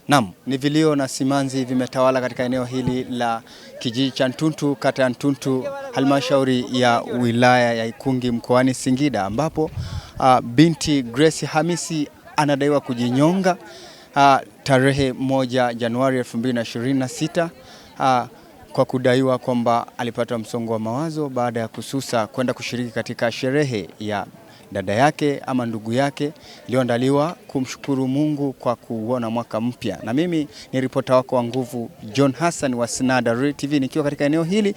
Naam, ni vilio na simanzi vimetawala katika eneo hili la kijiji cha Ntuntu, kata ya Ntuntu, halmashauri ya wilaya ya Ikungi mkoani Singida, ambapo binti Grace Hamisi anadaiwa kujinyonga tarehe 1 Januari 2026 kwa kudaiwa kwamba alipata msongo wa mawazo baada ya kususa kwenda kushiriki katika sherehe ya dada yake ama ndugu yake iliyoandaliwa kumshukuru Mungu kwa kuona mwaka mpya. Na mimi ni ripota wako wa nguvu John Hassan wa Sinada Real TV, nikiwa katika eneo hili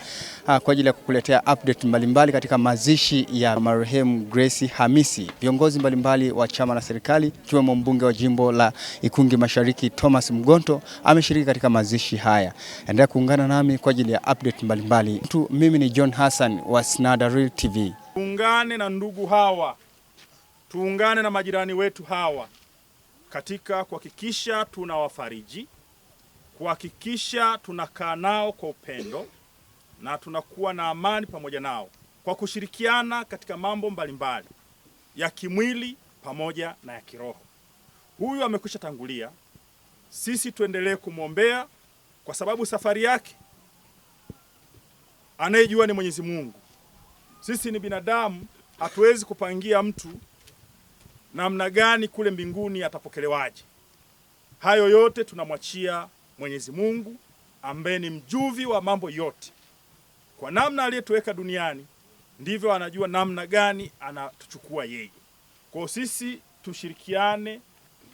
kwa ajili ya kukuletea update mbalimbali katika mazishi ya marehemu Grace Hamisi. Viongozi mbalimbali wa chama na serikali ikiwemo mbunge wa jimbo la Ikungi Mashariki Thomas Mgonto ameshiriki katika mazishi haya. Endelea kuungana nami kwa ajili ya update mbalimbali. Mimi ni John Hassan wa Sinada Real TV. Tuungane na ndugu hawa, tuungane na majirani wetu hawa katika kuhakikisha tunawafariji, kuhakikisha tunakaa nao kwa upendo na tunakuwa na amani pamoja nao, kwa kushirikiana katika mambo mbalimbali ya kimwili pamoja na ya kiroho. Huyu amekwisha tangulia, sisi tuendelee kumwombea kwa sababu safari yake anayejua ni Mwenyezi Mungu. Sisi ni binadamu, hatuwezi kupangia mtu namna gani kule mbinguni atapokelewaje. Hayo yote tunamwachia Mwenyezi Mungu ambaye ni mjuvi wa mambo yote. Kwa namna aliyetuweka duniani ndivyo anajua namna gani anatuchukua yeye. Kwa sisi tushirikiane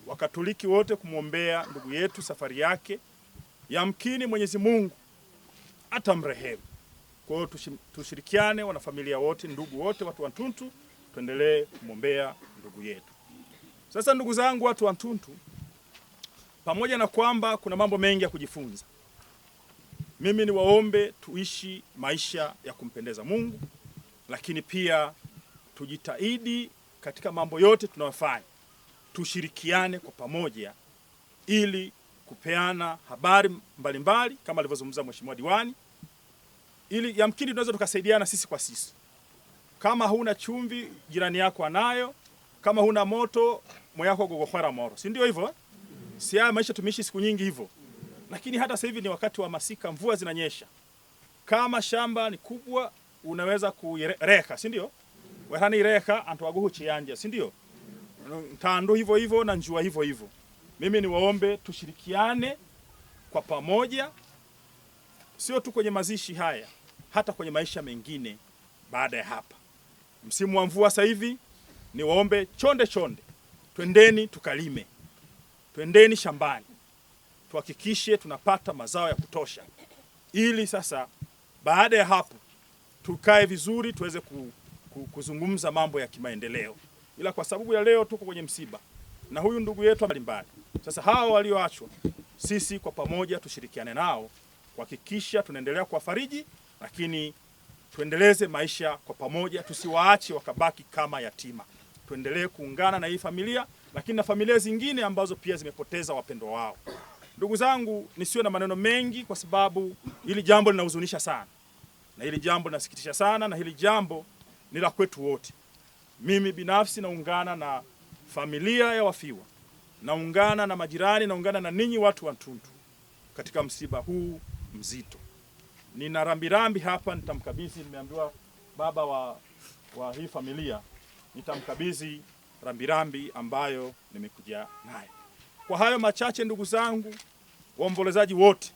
Wakatoliki wote kumwombea ndugu yetu safari yake. Yamkini Mwenyezi Mungu atamrehemu. Kwa hiyo tushirikiane wanafamilia wote, ndugu wote, watu wa Ntuntu, tuendelee kumwombea ndugu yetu. Sasa ndugu zangu, watu wa Ntuntu, pamoja na kwamba kuna mambo mengi ya kujifunza, mimi ni waombe tuishi maisha ya kumpendeza Mungu, lakini pia tujitahidi katika mambo yote tunayofanya, tushirikiane kwa pamoja ili kupeana habari mbalimbali kama alivyozungumza Mheshimiwa Diwani, ili yamkini tunaweza tukasaidiana sisi kwa sisi. Kama huna chumvi jirani yako anayo, kama huna moto moyako gogohwera moro, si ndio hivyo? Si haya maisha tumeishi siku nyingi hivyo. Lakini hata sasa hivi ni wakati wa masika, mvua zinanyesha. Kama shamba ni kubwa unaweza kureka, si ndio? Wehani reka antuaguhu chianja, si ndio? Tando hivyo hivyo na njua hivyo hivyo. Mimi ni waombe tushirikiane kwa pamoja, sio tu kwenye mazishi haya, hata kwenye maisha mengine baada ya hapa. Msimu wa mvua sasa hivi, ni waombe chonde, twendeni tukalime, twendeni shambani, tuhakikishe tunapata mazao ya kutosha, ili sasa baada ya hapo tukae vizuri tuweze kuzungumza mambo ya kimaendeleo. Ila kwa sababu ya leo tuko kwenye msiba na huyu ndugu yetu mbalimbali, sasa hao walioachwa, sisi kwa pamoja tushirikiane nao kuhakikisha tunaendelea kuwafariji, lakini tuendeleze maisha kwa pamoja, tusiwaache wakabaki kama yatima. Tuendelee kuungana na hii familia, lakini na familia zingine ambazo pia zimepoteza wapendwa wao. Ndugu zangu, nisiwe na maneno mengi kwa sababu hili jambo linahuzunisha sana. Na hili jambo linasikitisha sana, na hili jambo ni la kwetu wote. Mimi binafsi naungana na familia ya wafiwa, naungana na majirani, naungana na ninyi watu wa Ntuntu katika msiba huu mzito. Nina rambirambi hapa, nitamkabidhi, nimeambiwa baba wa hii familia, nitamkabidhi rambirambi ambayo nimekuja naye. Kwa hayo machache, ndugu zangu waombolezaji wote,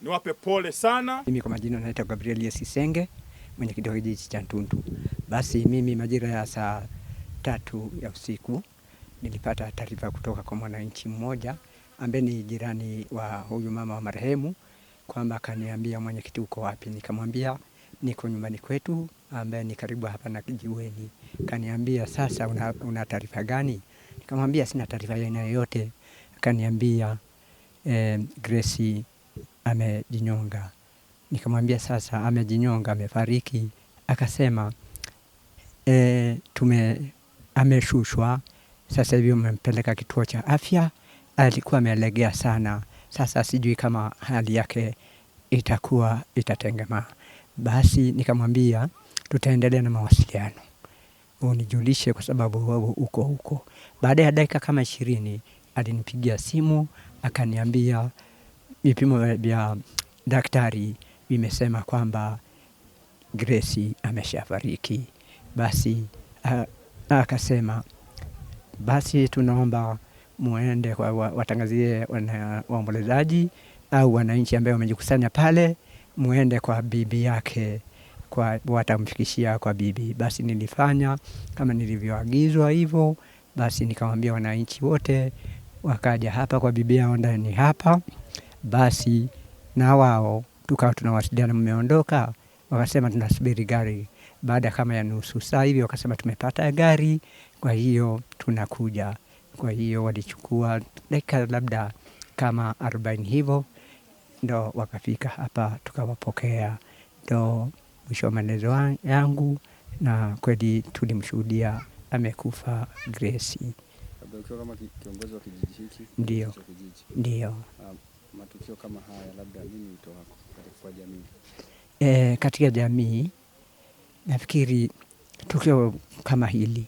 niwape pole sana. Mimi kwa majina naitwa Gabriel Sisenge, mwenye kijiji cha Ntuntu. Basi mimi majira ya saa 3 ya usiku nilipata taarifa kutoka kwa mwananchi mmoja ambaye ni jirani wa huyu mama wa marehemu, kwamba kaniambia, mwenyekiti uko wapi? Nikamwambia niko nyumbani kwetu ambaye ni karibu hapa na kijiweni. Kaniambia, sasa una taarifa gani? Nikamwambia sina taarifa yoyote. Kaniambia Grace amejinyonga. Nikamwambia sasa amejinyonga, amefariki? Akasema ameshushwa, sasa hivi umempeleka kituo cha afya, alikuwa amelegea sana, sasa sijui kama hali yake itakuwa itatengemaa. Basi nikamwambia tutaendelea na mawasiliano, unijulishe kwa sababu wewe uko huko. Baada ya dakika kama 20 alinipigia simu akaniambia vipimo vya daktari vimesema kwamba Grace ameshafariki. Basi akasema basi tunaomba muende kwa watangazie waombolezaji au wananchi ambao wamejikusanya pale, muende kwa bibi yake, kwa watamfikishia kwa bibi. Basi nilifanya kama nilivyoagizwa hivyo. Basi nikamwambia wananchi wote wakaja hapa kwa bibi yao ndani hapa. Basi na wao tukawa tunawasiliana, mmeondoka? Wakasema tunasubiri gari. Baada kama ya nusu saa hivi wakasema tumepata gari, kwa hiyo tunakuja. Kwa hiyo walichukua dakika labda kama 40 hivyo, ndo wakafika hapa tukawapokea. Ndo mwisho wa maelezo yangu, na kweli tulimshuhudia amekufa Grace. Ukiwa kama kiongozi wa kijiji hiki? Ndio. Ndio. Matukio kama haya labda nini wito wako kwa jamii? Katika jamii nafikiri tukio kama hili,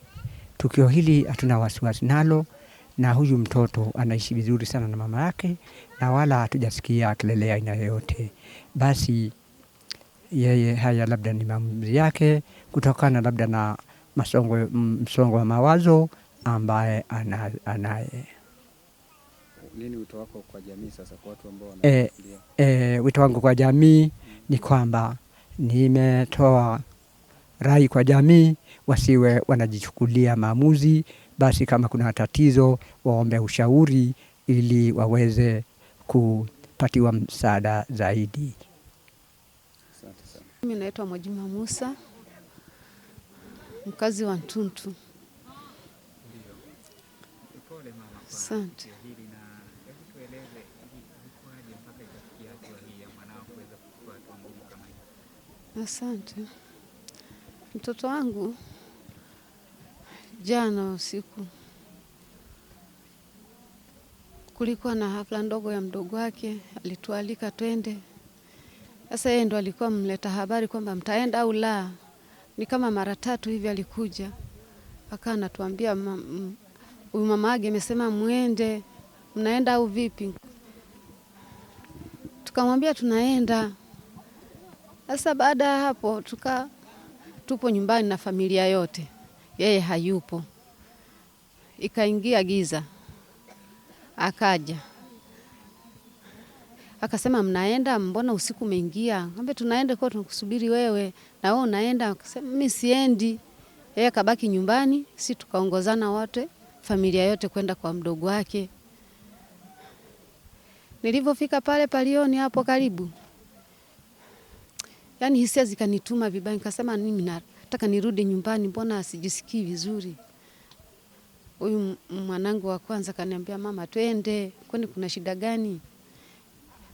tukio hili hatuna wasiwasi nalo, na huyu mtoto anaishi vizuri sana na mama yake, na wala hatujasikia kelele aina yoyote. Basi yeye haya labda ni maamuzi yake kutokana labda na msongo wa mawazo ambaye anaye. Nini wito wako kwa jamii sasa, kwa watu ambao wanafikiria? Wito wangu kwa jamii ni kwamba nimetoa rai kwa jamii wasiwe wanajichukulia maamuzi. Basi kama kuna tatizo waombe ushauri ili waweze kupatiwa msaada zaidi. Asante sana. Mimi naitwa Mwajuma Musa, mkazi wa Ntuntu. Asante. Asante. Mtoto wangu jana usiku kulikuwa na hafla ndogo ya mdogo wake, alitualika twende. Sasa yeye ndo alikuwa mleta habari kwamba mtaenda au la. Ni kama mara 3 hivi alikuja. Akawa anatuambia huyu mama age amesema muende, mnaenda au vipi? Tukamwambia tunaenda. Sasa baada ya hapo tupo nyumbani na familia yote. Yeye hayupo. Ikaingia giza. Akaja. Akasema mnaenda, mbona usiku umeingia? Ngombe tunaenda kwa tunakusubiri wewe, na wewe unaenda. Akasema mimi siendi. Yeye kabaki nyumbani, si tukaongozana wote, familia yote kwenda kwa mdogo wake. Nilipofika pale palioni hapo karibu, yani hisia zikanituma vibaya. Nikasema mimi nataka nirudi nyumbani, mbona sijisikii vizuri. Huyu mwanangu wa kwanza kaniambia mama twende, kwani kuna shida gani?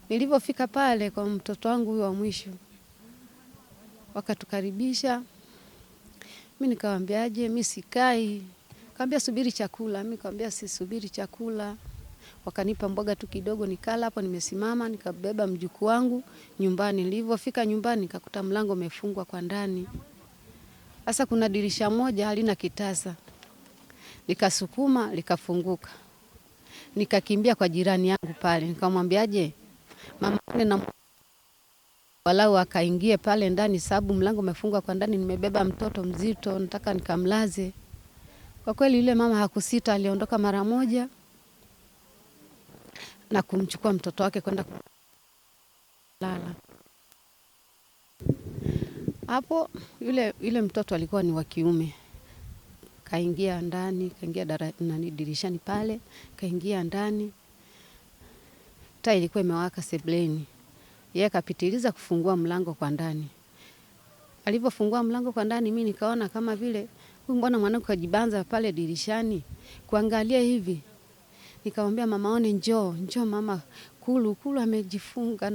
Nilipofika pale kwa mtoto wangu huyu wa mwisho, wakatukaribisha. Mimi nikamwambiaje, mimi sikai. Kaambia subiri chakula. Mimi nikamwambia sisubiri chakula. Wakanipa mboga tu kidogo nikala hapo, nimesimama nikabeba mjukuu wangu nyumbani. Nilipofika nyumbani nikakuta mlango umefungwa kwa ndani. Sasa kuna dirisha moja halina kitasa. Nikasukuma likafunguka. Nikakimbia kwa jirani yangu pale. Nikamwambiaje, mama na walau akaingie pale ndani sababu mlango umefungwa kwa ndani, nimebeba mtoto mzito nataka nikamlaze. Kwa kweli yule mama hakusita, aliondoka mara moja na kumchukua mtoto wake kwenda kulala. Hapo yule mtoto alikuwa ni wa kiume. Kaingia ndani, kaingia dirishani pale, kaingia ndani. Taa ilikuwa imewaka sebleni. Yeye kapitiliza kufungua mlango kwa ndani. Alipofungua mlango kwa ndani, mimi nikaona kama vile huyu mbona mwanangu kajibanza pale dirishani kuangalia hivi. Nikamwambia mama one njoo mama, kulu amejifunga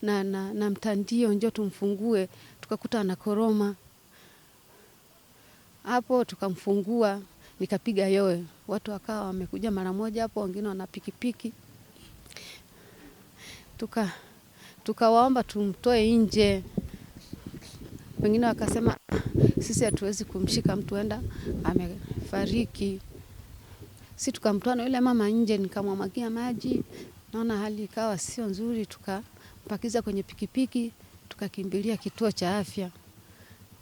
na mtandio, njoo tumfungue. Tukakuta anakoroma. Hapo tukamfungua, nikapiga yowe. Watu wakawa wamekuja mara moja hapo, wengine wana pikipiki. tukawaomba tumtoe nje. Wengine wakasema sisi hatuwezi kumshika mtu enda amefariki. Sisi tukamtoa na yule mama nje, nikamwagia maji. Naona hali ikawa sio nzuri, tukampakiza kwenye pikipiki, tukakimbilia kituo cha afya.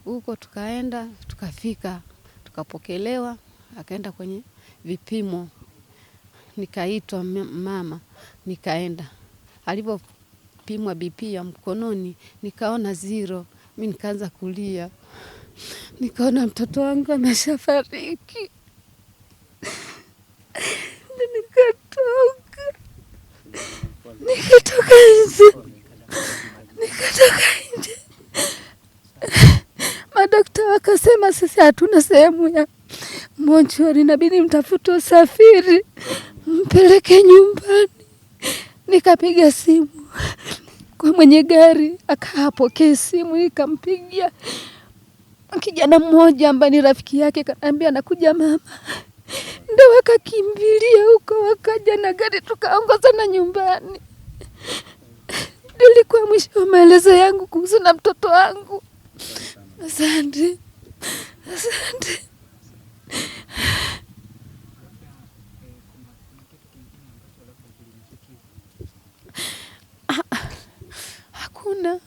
Huko tukaenda, tukafika, tukapokelewa, akaenda kwenye vipimo. Nikaitwa mama, nikaenda. Alipopimwa BP ya mkononi, nikaona 0. Mimi nikaanza kulia. Nikaona mtoto wangu ameshafariki. Nikatoka nje. Madaktari wakasema sisi hatuna sehemu ya mochwari, inabidi mtafute usafiri mpeleke nyumbani. Nikapiga simu kwa mwenye gari, akapokea simu, nikampigia kijana mmoja ambaye ni rafiki yake, kaniambia anakuja mama. Ndio wakakimbilia huko, wakaja na gari, tukaongozana nyumbani. Nilikuwa mwisho wa maelezo yangu kuhusu na mtoto wangu. Asante. Hakuna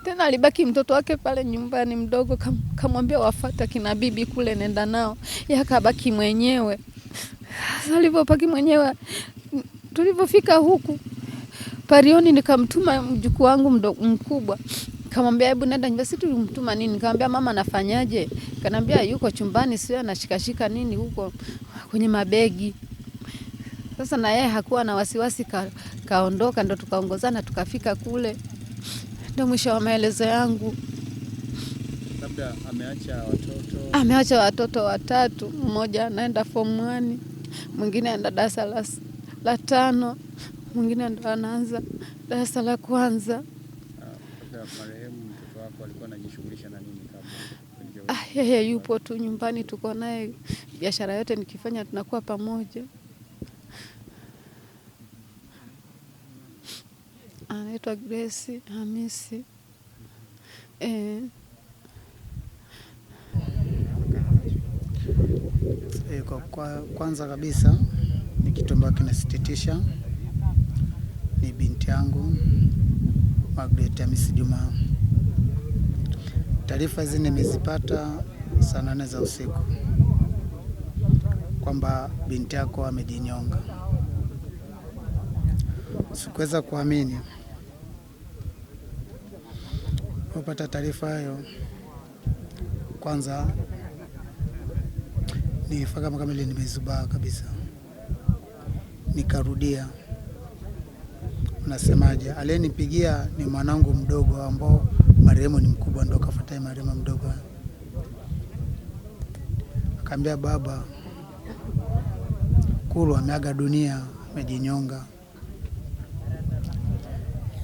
tena, alibaki mtoto wake pale nyumbani mdogo, kamwambia wafuata kina bibi kule, nenda nao. Yeye akabaki mwenyewe. Alipobaki mwenyewe, tulipofika huku Parioni, nikamtuma mjukuu wangu mkubwa. Kamwambia hebu nenda nyumbani. Sisi tulimtuma nini? Nikamwambia mama anafanyaje? Kanambia yuko chumbani, sio anashikashika nini huko kwenye mabegi. Sasa na yeye hakuwa na wasiwasi, kaondoka. Ndo tukaongozana tukafika kule. Ndio mwisho wa maelezo yangu. Labda ameacha watoto? Ameacha watoto 3. Mmoja anaenda form 1, mwingine anaenda darasa la 5, mwingine ndo anaanza darasa la 1. Marehemu mtoto wako alikuwa anajishughulisha na nini kabla? Yeye yupo tu nyumbani, tuko naye. Biashara yote nikifanya tunakuwa pamoja. Anaitwa Grace Hamisi. Kwanza kabisa ni kitu ambacho kinasikitisha, ni binti yangu Margaret Hamisi Juma. Taarifa hizi nimezipata saa 8 za usiku kwamba binti yako amejinyonga. Sikuweza kuamini. Kupata taarifa hiyo, kwanza nilifaka kama ile nimezubaa kabisa. Nikarudia, unasemaje? Aliyenipigia ni mwanangu mdogo ambao marehemu ni mkubwa, ndo kafuata marehemu mdogo. Akaambia baba Kulu ameaga dunia, amejinyonga.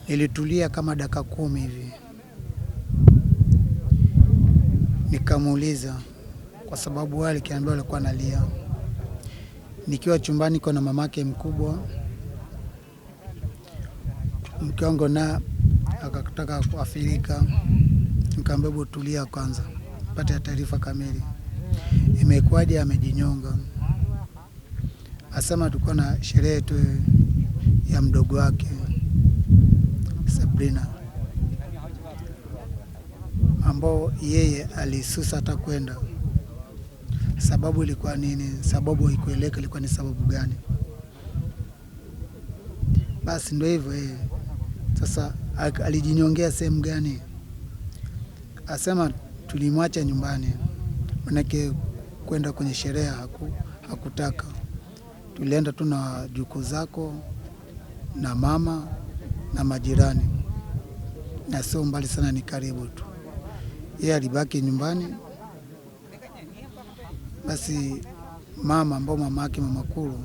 Nilitulia kama dakika 10 hivi. Nikamuuliza kwa sababu wale kiambia alikuwa analia. Nikiwa chumbani kwa na mamake mkubwa, mke wangu na akataka kuafirika. Nikamwambia tulia kwanza, pata taarifa kamili. Imekuwaje amejinyonga? Asema tulikuwa na sherehe tu ya mdogo wake Sabrina, ambao yeye alisusa hata kwenda. Sababu ilikuwa nini? Sababu haikueleka ilikuwa ni sababu gani? Basi ndio hivyo yeye. Sasa alijinyongea sehemu gani? Asema tulimwacha nyumbani, manake kwenda kwenye sherehe hakutaka. Tulienda tu na jukuu zako na mama na majirani, na sio mbali sana, ni karibu tu. Yeye alibaki nyumbani. Basi mama ambao mamake mama Kulu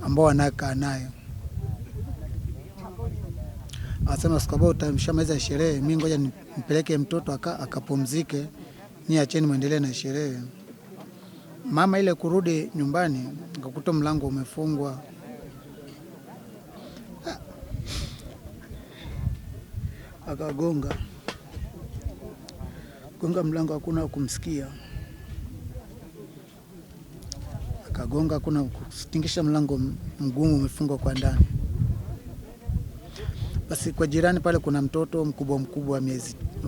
ambao anakaa naye asema sababu utamshamaliza sherehe, mimi ngoja nimpeleke mtoto akapumzike, ni acheni muendelee na sherehe. Mama ile kurudi nyumbani akakuta mlango umefungwa. akagonga mlango, hakuna kumsikia. Akagonga, hakuna kutingisha, mlango mgumu umefungwa kwa ndani. Basi kwa jirani pale kuna mtoto mkubwa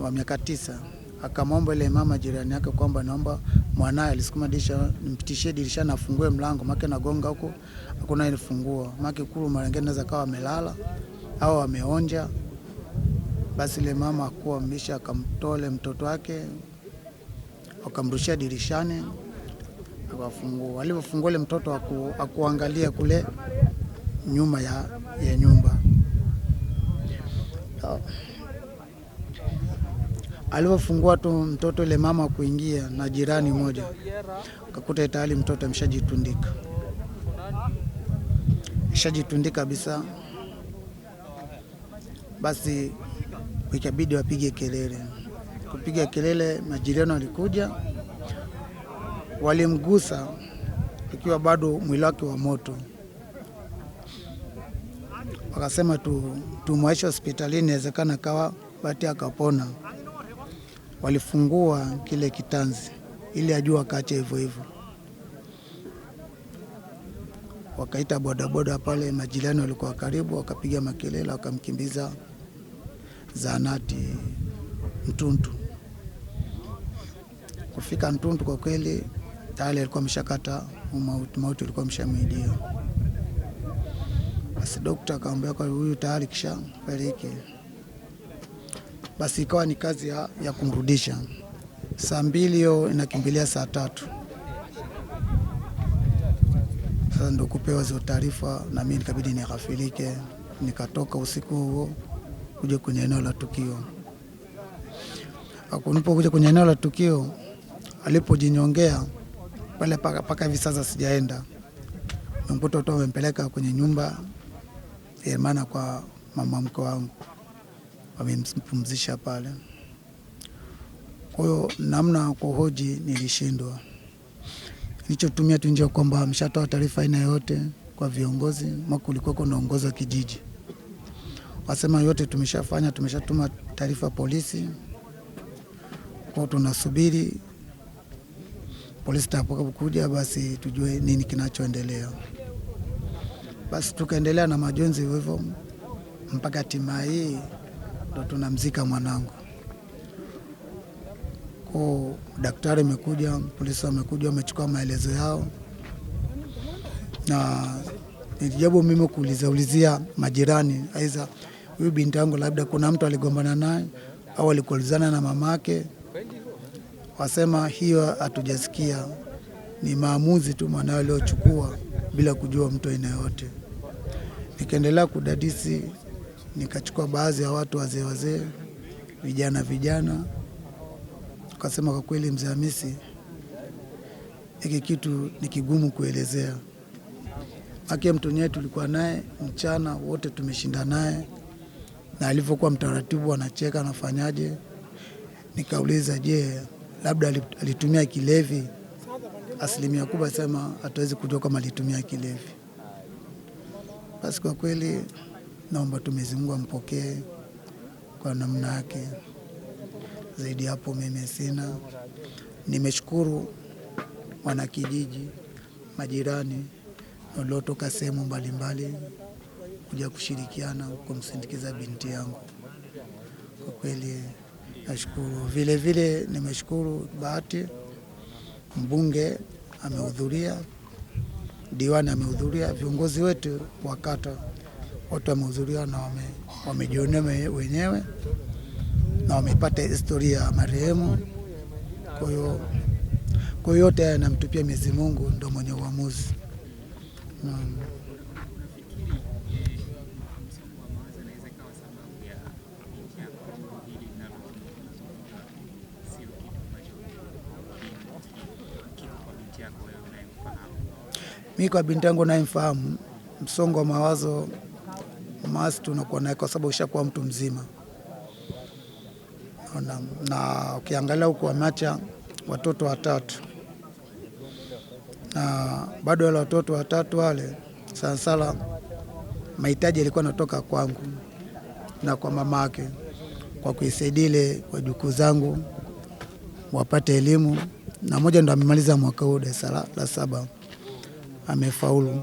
wa miaka 9. Akamwomba ile mama jirani yake kwamba naomba mwanae alisukuma dirisha, nimpitishie dirisha na afungue mlango, maana nagonga huko hakuna ile funguo, maana kulu mara nyingine anaweza kawa amelala au ameonja. Basi ile mama akuwa misha, akamtole mtoto wake, akamrushia dirishani, akafungua. Alipofungua ile mtoto akuangalia kule nyuma ya nyumba. Alipofungua tu mtoto, ile mama kuingia na jirani moja, akakuta tayari mtoto ameshajitundika kabisa. Basi ikabidi wapige kelele. Kupiga kelele, majirani walikuja, walimgusa ikiwa bado mwili wake wa moto. Wakasema tumwaishe hospitalini, inawezekana kawa bati akapona. Walifungua kile kitanzi ili ajua akaacha hivyo. Wakaita bodaboda pale, majirani walikuwa karibu, wakapiga makelele, wakamkimbiza zahanati Ntuntu. Kufika Ntuntu, kwa kweli tayari alikuwa ameshakata mauti ulikuwa ameshamwidia. Basi daktari akamwambia kwa huyu tayari kisha fariki. Basi ikawa ni kazi ya kumrudisha. Saa 2 hiyo inakimbilia saa 3. Sasa ndo kupewa hizo taarifa, na mimi nikabidi nighafilike, nikatoka usiku huo kuja kwenye eneo la tukio. Akunipokuja kwenye eneo la tukio, alipojinyongea pale, paka hivi sasa sijaenda. Mkuta tu amempeleka kwenye nyumba ya maana kwa mama mke wangu, wamempumzisha pale. Kwa hiyo namna kuhoji nilishindwa. Nilichotumia tu njia kwamba ameshatoa taarifa aina yote kwa viongozi, mwaka ulikuwa kuna uongozi wa kijiji. Wasema yote tumeshafanya, tumeshatuma taarifa polisi. Kwa tunasubiri polisi itakapokuja basi tujue nini kinachoendelea. Basi tukaendelea na majonzi hivyo mpaka hatimaye ndo tunamzika mwanangu. Kwa daktari amekuja, polisi wamekuja, wamechukua maelezo yao, na nilijabu mimi kuulizia majirani, aidha huyu binti yangu labda kuna mtu aligombana naye au alikulizana na mamake. Wasema hiyo hatujasikia, ni maamuzi tu mwanae aliochukua bila kujua mtu aina yote. Nikaendelea kudadisi, nikachukua baadhi ya watu wazee, vijana. Tukasema kwa kweli mzee Hamisi, hiki kitu ni kigumu kuelezea. Haki mtu nye tulikuwa naye mchana wote, tumeshinda naye, na alivyokuwa mtaratibu anacheka anafanyaje. Nikauliza, je, labda alitumia kilevi? Asilimia kubwa sema hatuwezi kujua kama alitumia kilevi. Basi kwa kweli naomba tu Mwenyezi Mungu ampokee kwa namna yake. Zaidi hapo mimi sina. Nimeshukuru wanakijiji, majirani waliotoka sehemu mbalimbali kuja kushirikiana kumsindikiza binti yangu. Kwa kweli nashukuru. Vile vile nimeshukuru Bahati, mbunge amehudhuria, diwani amehudhuria, viongozi wetu wa kata wote wamehudhuria na wamejionea wenyewe na wamepata historia ya marehemu. Kwa hiyo yote haya namtupia Mwenyezi Mungu, ndo mwenye uamuzi. Mimi kwa binti yangu nayemfahamu, msongo wa mawazo masi tunakuwa naye kwa sababu ushakuwa mtu mzima. Na ukiangalia huko ameacha watoto 3. Na bado wale watoto 3 wale sana mahitaji yalikuwa natoka kwangu na kwa mamake. kwa kuisaidia ile wajukuu zangu wapate elimu, na mmoja ndo amemaliza mwaka huu darasa la 7 amefaulu,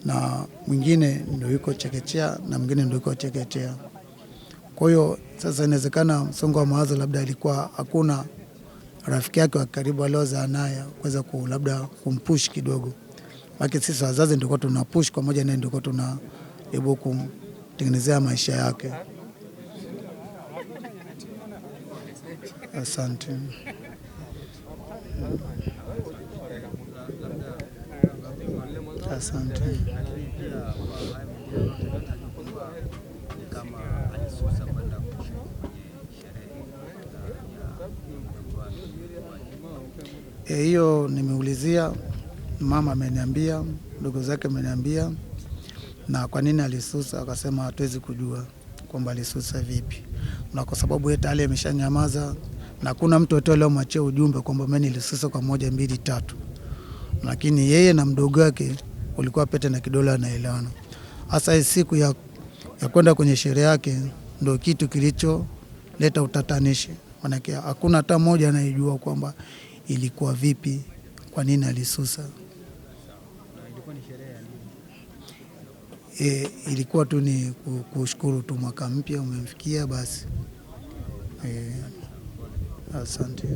na mwingine ndo yuko chekechea na mwingine ndo yuko chekechea. Kwa hiyo sasa inawezekana msongo wa mawazo labda alikuwa hakuna rafiki yake wa karibu aliozaa naye kuweza labda kumpush kidogo. Lakini sisi wazazi ndio tunapush kwa moja, naye ndio tunajaribu kumtengenezea maisha yake. Asante. Asante. Hiyo nimeulizia, mama ameniambia, ndugu zake ameniambia, na kwa nini alisusa akasema hatuwezi kujua kwamba alisusa vipi. Na kwa sababu yeye tayari ameshanyamaza na kuna mtu yote leo mwachia ujumbe kwamba mimi nilisusa kwa 1 2 3. Lakini yeye na mdogo wake walikuwa pete na kidole anaelewana. Hasa siku ya kwenda kwenye sherehe yake ndio kitu kilicholeta utatanishi. Maana hakuna hata mmoja anayejua kwamba ilikuwa vipi, kwa nini alisusa. Ilikuwa ni sherehe ya nini? Ilikuwa tu ni kushukuru tu mwaka mpya umemfikia basi. Asante.